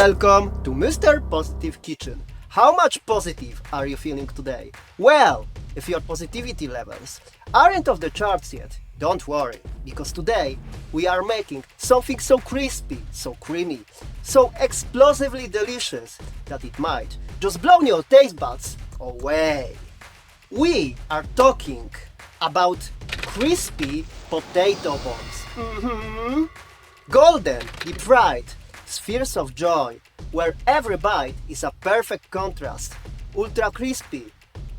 welcome to Mr. Positive Kitchen. How much positive are you feeling today? Well, if your positivity levels aren't off the charts yet, don't worry, because today we are making something so crispy, so creamy, so explosively delicious that it might just blow your taste buds away. We are talking about crispy potato balls. Golden, deep-fried spheres of joy, where every bite is a perfect contrast, ultra crispy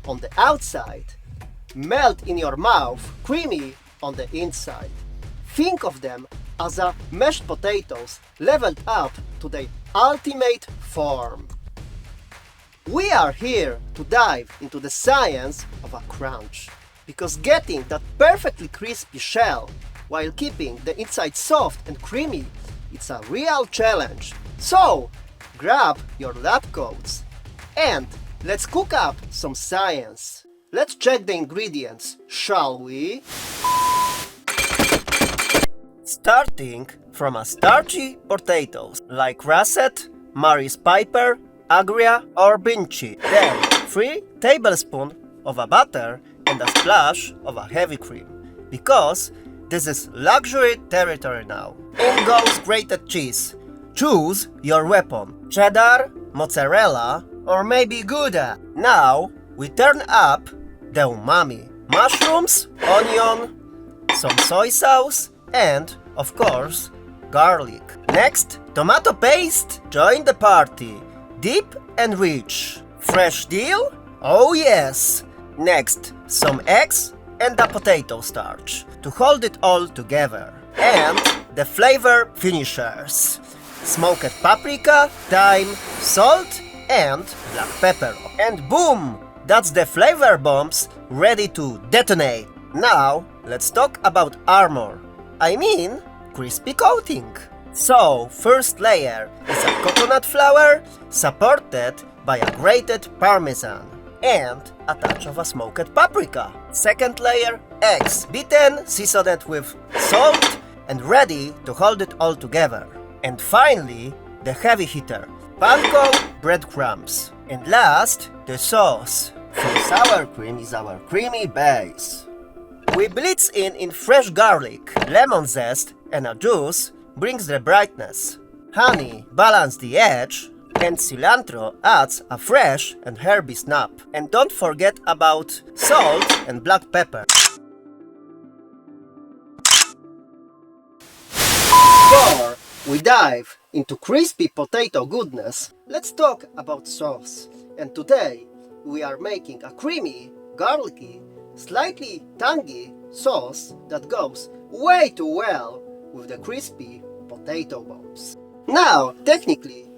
on the outside, melt in your mouth, creamy on the inside. Think of them as a mashed potatoes leveled up to their ultimate form. We are here to dive into the science of a crunch, because getting that perfectly crispy shell while keeping the inside soft and creamy, it's a real challenge. So, grab your lab coats and let's cook up some science. Let's check the ingredients, shall we? Starting from a starchy potatoes like russet, Maris Piper, Agria or Vinci. Then 3 tablespoons of a butter and a splash of a heavy cream, because this is luxury territory now. In goes grated cheese. Choose your weapon, cheddar, mozzarella or maybe Gouda. Now we turn up the umami. Mushrooms, onion, some soy sauce and, of course, garlic. Next, tomato paste. Join the party. Deep and rich. Fresh dill? Oh yes! Next, some eggs and a potato starch to hold it all together. And the flavor finishers. Smoked paprika, thyme, salt and black pepper. And boom! That's the flavor bombs ready to detonate. Now, let's talk about armor. I mean, crispy coating. So, first layer is a coconut flour supported by a grated parmesan and a touch of a smoked paprika. Second layer, eggs beaten, seasoned with salt and ready to hold it all together. And finally, the heavy hitter, panko breadcrumbs. And last, the sauce. For sour cream is our creamy base. We blitz in fresh garlic, lemon zest and a juice brings the brightness. Honey balances the edge and cilantro adds a fresh and herby snap. And don't forget about salt and black pepper. Before we dive into crispy potato goodness, let's talk about sauce. And today we are making a creamy, garlicky, slightly tangy sauce that goes way too well with the crispy potato bombs. Now, technically,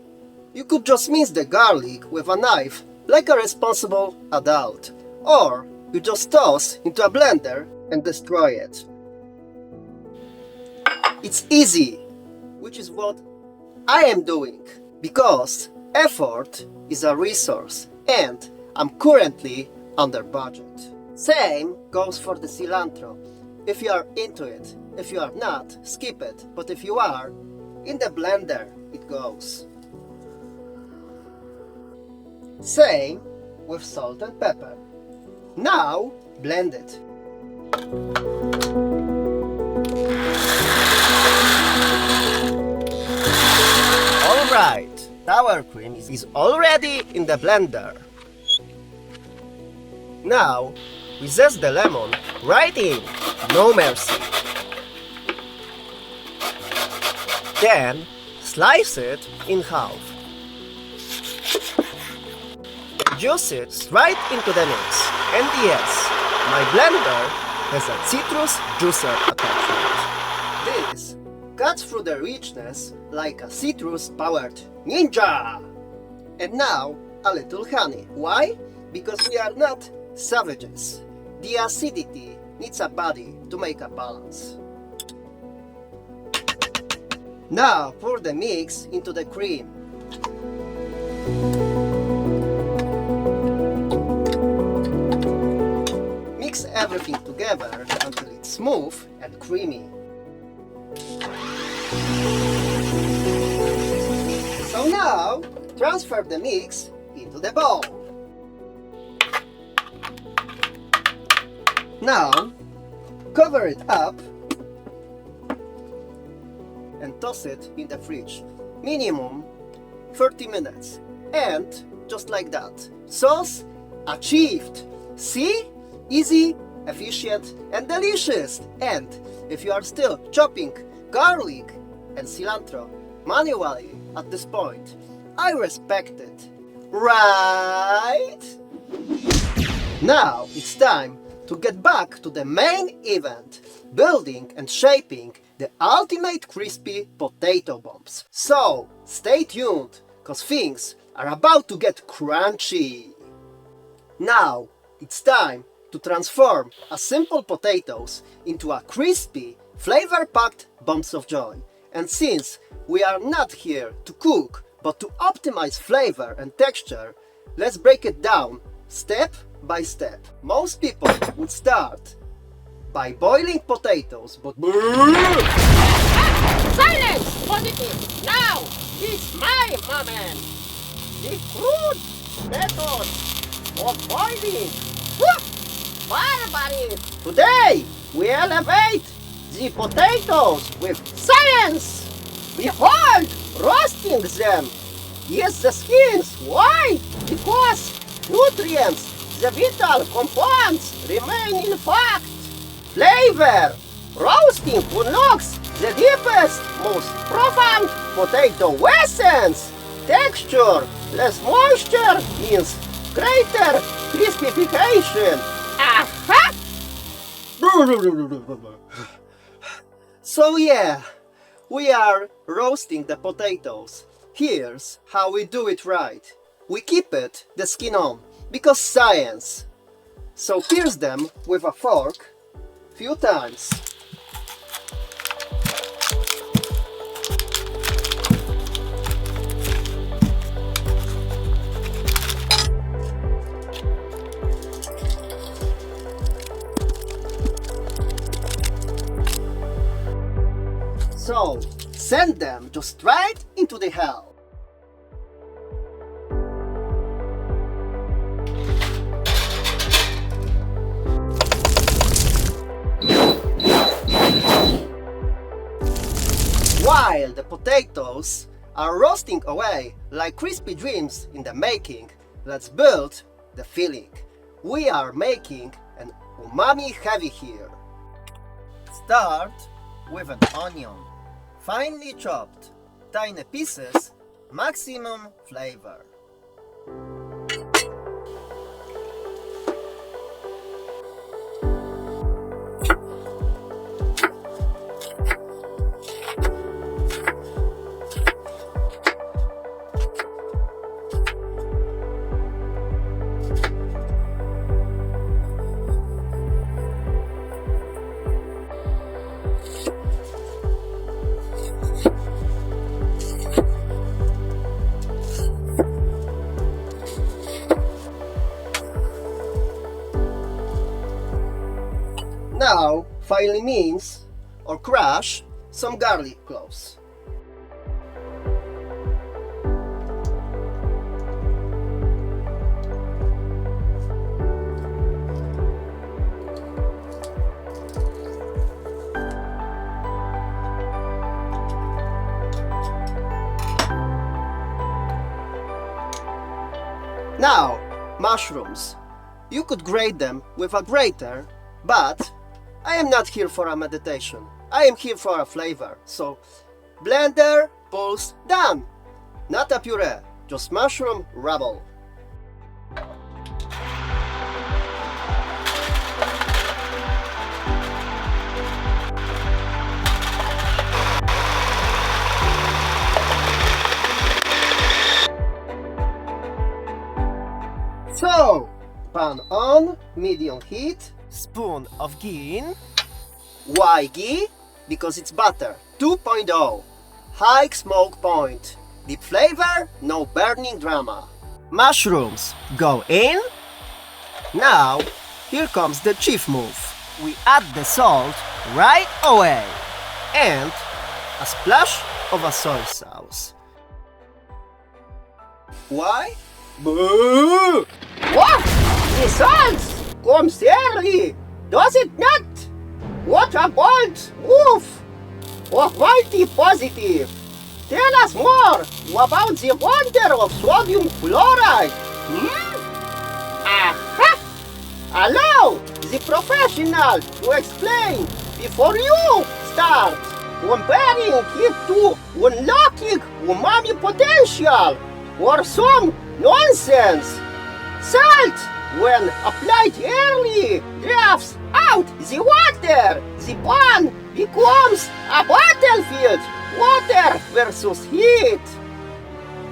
you could just mince the garlic with a knife like a responsible adult, or you just toss into a blender and destroy it. It's easy, which is what I am doing, because effort is a resource and I'm currently under budget. Same goes for the cilantro. If you are into it, if you are not, skip it. But if you are, in the blender it goes. Same with salt and pepper. Now blend it. Alright, sour cream is already in the blender. Now we zest the lemon right in, no mercy. Then slice it in half. Juice it straight into the mix. And yes, my blender has a citrus juicer attachment. This cuts through the richness like a citrus-powered ninja. And now a little honey. Why? Because we are not savages. The acidity needs a body to make a balance. Now pour the mix into the cream. Mix everything together until it's smooth and creamy. So now Now, transfer the mix into the bowl. Now, cover it up and toss it in the fridge. Minimum 30 minutes. And just like that, sauce achieved. See? Easy, efficient, and delicious. And if you are still chopping garlic and cilantro manually at this point, I respect it. Right? Now it's time to get back to the main event, building and shaping the ultimate crispy potato bombs. So stay tuned, cause things are about to get crunchy. Now it's time to transform a simple potatoes into a crispy, flavor-packed bombs of joy. And since we are not here to cook, but to optimize flavor and texture, let's break it down step by step. Most people would start by boiling potatoes, but Silence! Positive! Now, it's my moment! The crude method of boiling! Barbaric! Today, we elevate the potatoes with science! Behold, roasting them! Yes, the skins white because nutrients, the vital compounds remain intact. Flavor! Roasting unlocks the deepest, most profound potato essence. Texture, less moisture means greater crispification. Aha! So yeah, we are roasting the potatoes. Here's how we do it right. We keep it the skin on, because science. So pierce them with a fork few times. So, send them just straight into the hell. While the potatoes are roasting away like crispy dreams in the making, let's build the filling. We are making an umami heavy here. Start with an onion. Finely chopped, tiny pieces, maximum flavor. Now, finely mince or crush some garlic cloves. Now, mushrooms. You could grate them with a grater, but I am not here for a meditation. I am here for a flavor. So, blender, pulse, done. Not a puree, just mushroom rubble. So, pan on, medium heat, spoon of ghee in. Why ghee? Because it's butter, 2.0. High smoke point. Deep flavor, no burning drama. Mushrooms go in. Now, here comes the chief move. We add the salt right away. And a splash of a soy sauce. Why? Boo! What? The salt comes early, does it not? What a bold move! Oh, mighty positive! Tell us more about the wonder of sodium chloride. Aha! Allow the professional to explain before you start comparing it to unlocking umami potential or some nonsense. Salt, when applied early, drafts out the water. The pan becomes a battlefield. Water versus heat.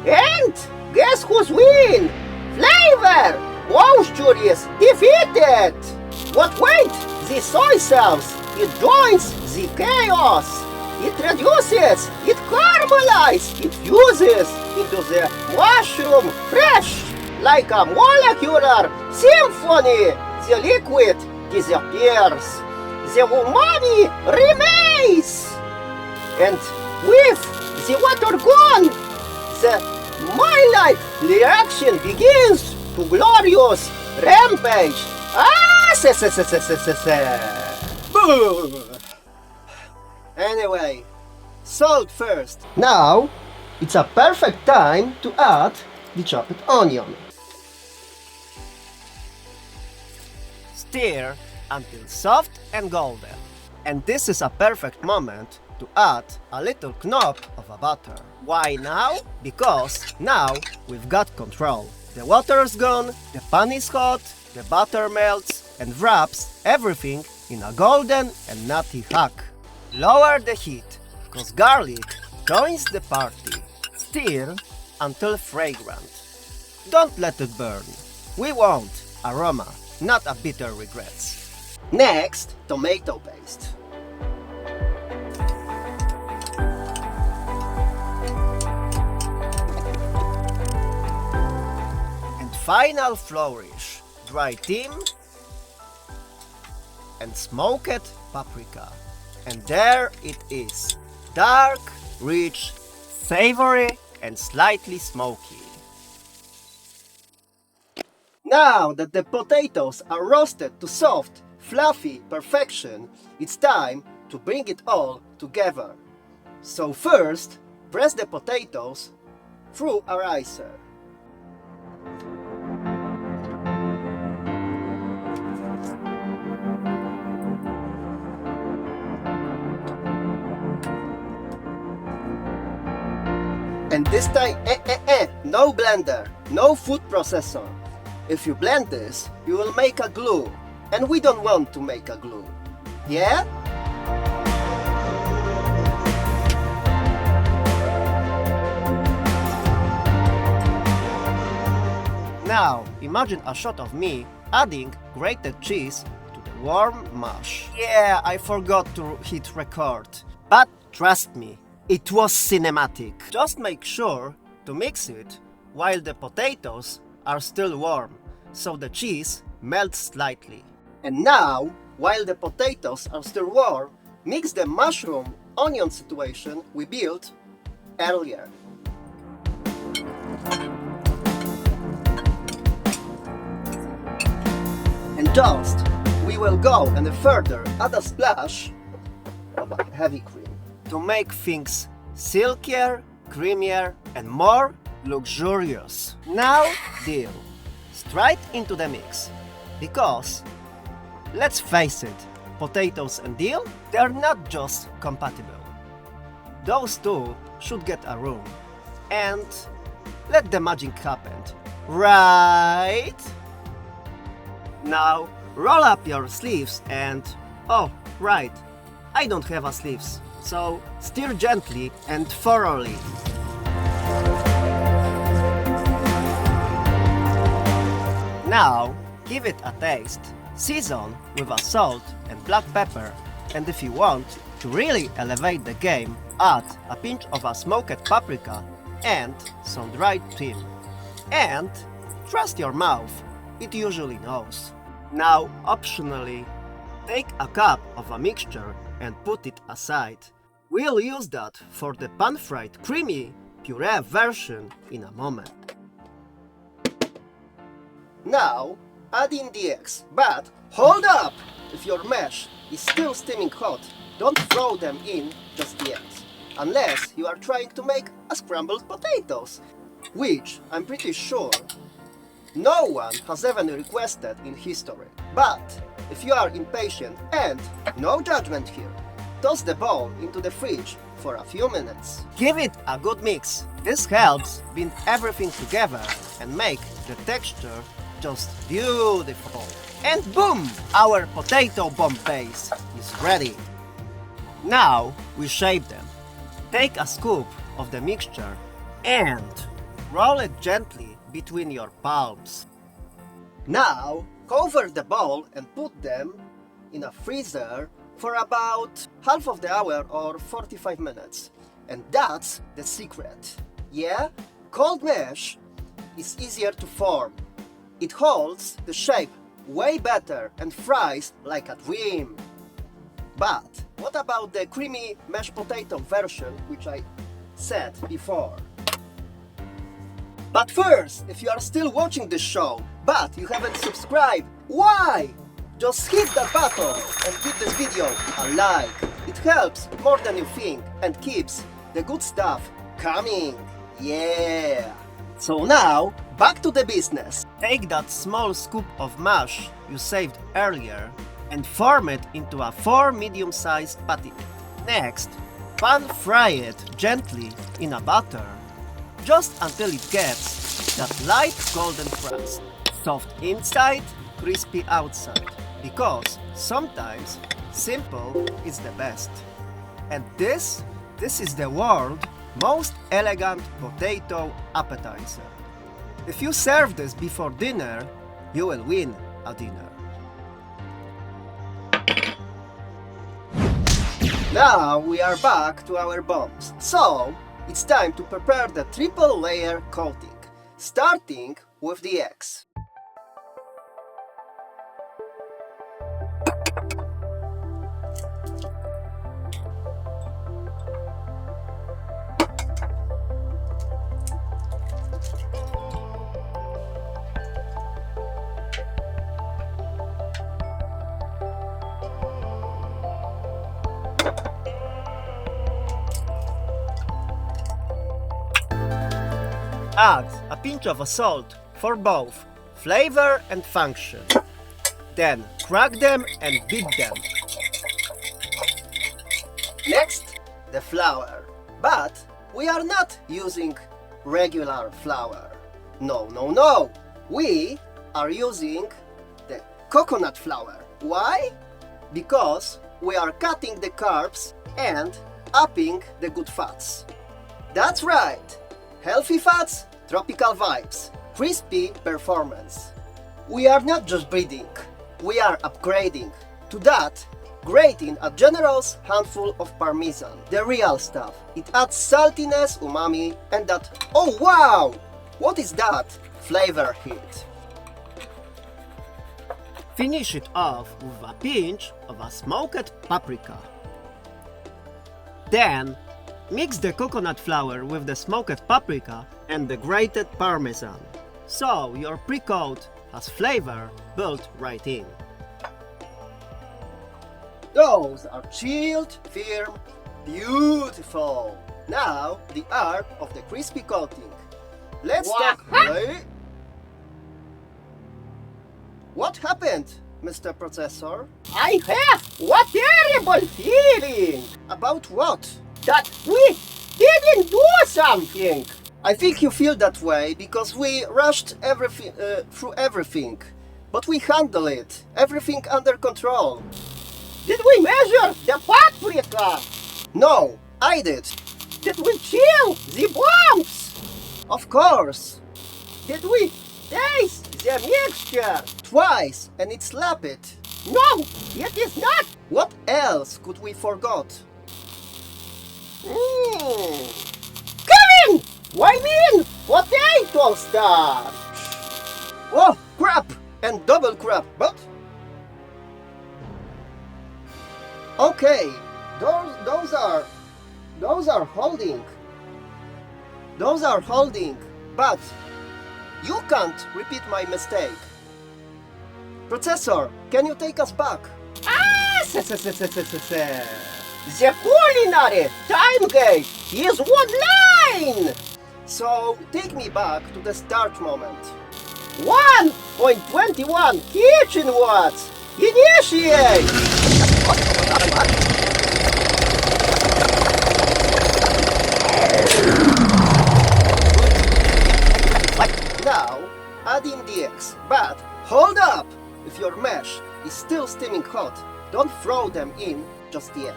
And guess who's win? Flavor! Moisture is defeated. But wait, the soy sauce, it joins the chaos. It reduces, it caramelizes, it fuses into the mushroom fresh. Like a molecular symphony, the liquid disappears. The umami remains. And with the water gone, the myelite reaction begins to glorious rampage. Anyway, salt first. Now, it's a perfect time to add the chopped onion. Stir until soft and golden. And this is a perfect moment to add a little knob of a butter. Why now? Because now we've got control. The water is gone, the pan is hot, the butter melts and wraps everything in a golden and nutty hack. Lower the heat, cause garlic joins the party. Stir until fragrant. Don't let it burn. We want aroma, not a bitter regrets. Next, tomato paste. Final flourish, dry thyme and smoked paprika. And there it is, dark, rich, savory and slightly smoky. Now that the potatoes are roasted to soft, fluffy perfection, it's time to bring it all together. So first, press the potatoes through a ricer. And this time, no blender, no food processor. If you blend this, you will make a glue. And we don't want to make a glue. Yeah? Now, imagine a shot of me adding grated cheese to the warm mash. Yeah, I forgot to hit record. But trust me, it was cinematic. Just make sure to mix it while the potatoes are still warm, so the cheese melts slightly. And now, while the potatoes are still warm, mix the mushroom onion situation we built earlier. And just, we will go and further add a splash of a heavy cream. To make things silkier, creamier and more luxurious. Now dill, straight into the mix. Because, let's face it, potatoes and dill, they're not just compatible. Those two should get a room. And let the magic happen. Right? Now roll up your sleeves and... oh, right, I don't have a sleeves. So stir gently and thoroughly. Now give it a taste. Season with a salt and black pepper, and if you want to really elevate the game, add a pinch of a smoked paprika and some dried thyme. And trust your mouth, it usually knows. Now optionally, take a cup of a mixture and put it aside. We'll use that for the pan-fried creamy puree version in a moment. Now, add in the eggs, but hold up! If your mash is still steaming hot, don't throw them in just yet, unless you are trying to make a scrambled potatoes, which I'm pretty sure no one has ever requested in history. But if you are impatient, and no judgment here, toss the bowl into the fridge for a few minutes. Give it a good mix. This helps bind everything together and make the texture just beautiful. And boom! Our potato bomb base is ready. Now we shape them. Take a scoop of the mixture and roll it gently between your palms. Now cover the bowl and put them in a freezer for about half of the hour or 45 minutes. And that's the secret. Yeah? Cold mash is easier to form. It holds the shape way better and fries like a dream. But what about the creamy mashed potato version, which I said before? But first, if you are still watching this show, but you haven't subscribed, why? Just hit that button and give this video a like. It helps more than you think and keeps the good stuff coming. Yeah! So now, back to the business. Take that small scoop of mash you saved earlier and form it into a 4 medium-sized patty. Next, pan fry it gently in a butter just until it gets that light golden crust. Soft inside, crispy outside. Because sometimes simple is the best. And this is the world's most elegant potato appetizer. If you serve this before dinner, you will win a dinner. Now we are back to our bombs. So it's time to prepare the triple layer coating, starting with the eggs. Add a pinch of salt for both flavor and function. Then crack them and beat them. Next, the flour. But we are not using regular flour. No, no, no! We are using the coconut flour. Why? Because we are cutting the carbs and upping the good fats. That's right! Healthy fats, tropical vibes, crispy performance. We are not just breeding, we are upgrading. To that, grate in a generous handful of parmesan, the real stuff. It adds saltiness, umami, and that, oh wow! What is that? Flavor hit. Finish it off with a pinch of a smoked paprika. Then, mix the coconut flour with the smoked paprika and the grated parmesan, so your pre-coat has flavor built right in. Those are chilled, firm, beautiful. Now the art of the crispy coating. Let's talk. What happened, Mr. Processor? I have a terrible feeling About what? that we didn't do something. I think you feel that way because we rushed everything through everything, but we handle it. Everything under control. Did we measure the paprika? No, I did. Did we chill the bombs? Of course. Did we taste the mixture? Twice, and it slapped it. No, it is not. What else could we forgot? Kevin! Why mean potato starch? Oh, crap! And double crap, but... Okay, those are holding. Those are holding, but you can't repeat my mistake. Processor, can you take us back? The culinary time gate is online! So, take me back to the start moment. 1.21 kitchen watts! Initiate! Now, add in the eggs, but hold up! If your mesh is still steaming hot, don't throw them in just yet.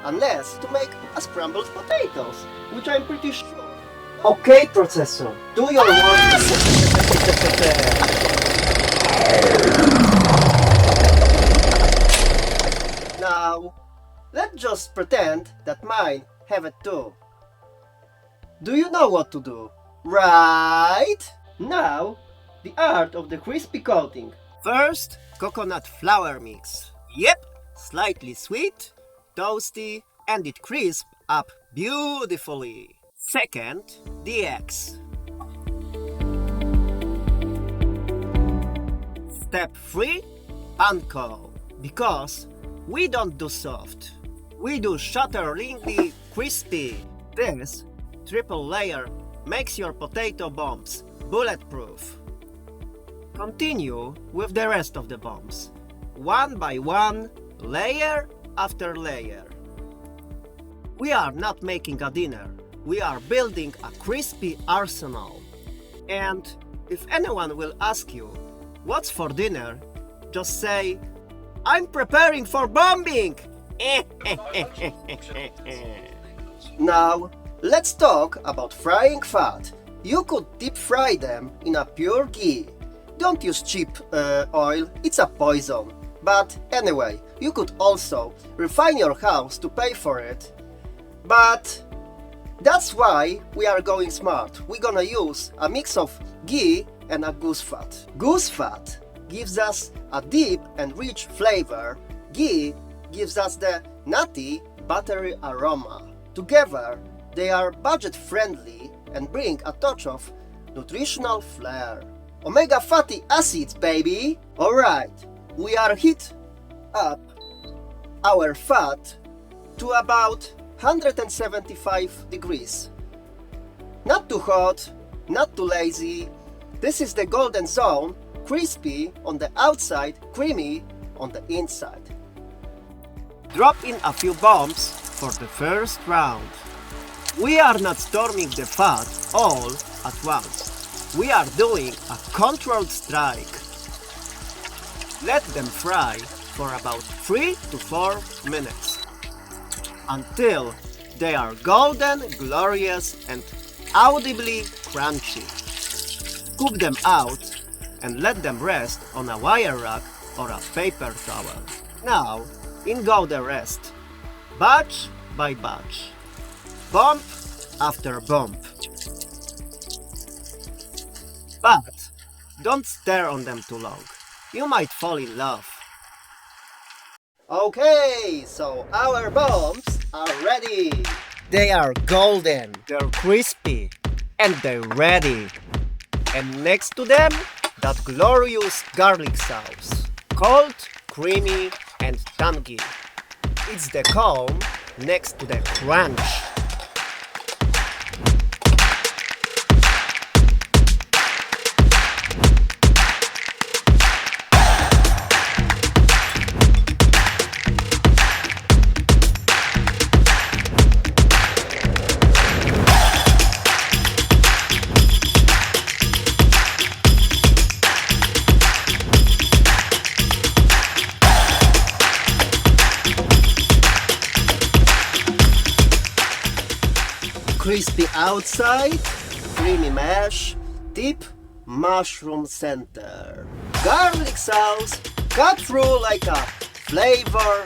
Unless to make a scrambled potatoes, which I'm pretty sure. Okay, processor, do your work. Now, let's just pretend that mine have it too. Do you know what to do? Right? Now, the art of the crispy coating. First, coconut flour mix. Yep, slightly sweet, toasty, and it crisp up beautifully. Second, the eggs. Step 3, panko. Because we don't do soft. We do shatteringly crispy. This triple layer makes your potato bombs bulletproof. Continue with the rest of the bombs, one by one, layer after layer. We are not making a dinner, we are building a crispy arsenal. And if anyone will ask you, what's for dinner? Just say, I'm preparing for bombing! Now, let's talk about frying fat. You could deep fry them in a pure ghee. Don't use cheap oil, it's a poison. But anyway, you could also refine your house to pay for it. But that's why we are going smart. We're gonna use a mix of ghee and a goose fat. Goose fat gives us a deep and rich flavor. Ghee gives us the nutty, buttery aroma. Together, they are budget friendly and bring a touch of nutritional flair. Omega fatty acids, baby! Alright, we are heat up our fat to about 175 degrees. Not too hot, not too lazy. This is the golden zone, crispy on the outside, creamy on the inside. Drop in a few bombs for the first round. We are not storming the fat all at once. We are doing a controlled strike. Let them fry for about 3 to 4 minutes until they are golden, glorious, and audibly crunchy. Scoop them out and let them rest on a wire rack or a paper towel. Now, in go the rest, batch by batch, bump after bump. But don't stare on them too long. You might fall in love. Okay, so our bombs are ready. They are golden, they're crispy, and they're ready. And next to them, that glorious garlic sauce. Cold, creamy, and tangy. It's the calm next to the crunch. Crispy outside, creamy mesh, deep mushroom center. Garlic sauce cut through like a flavor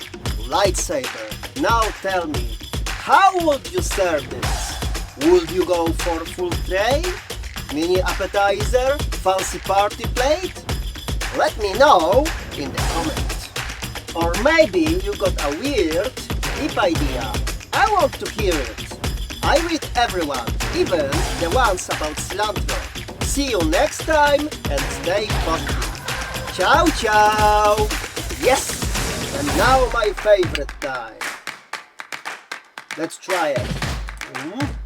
lightsaber. Now tell me, how would you serve this? Would you go for full tray? Mini appetizer? Fancy party plate? Let me know in the comments. Or maybe you got a weird, deep idea. I want to hear it. I read everyone, even the ones about cilantro. See you next time and stay positive. Ciao, ciao. Yes. And now my favorite time. Let's try it.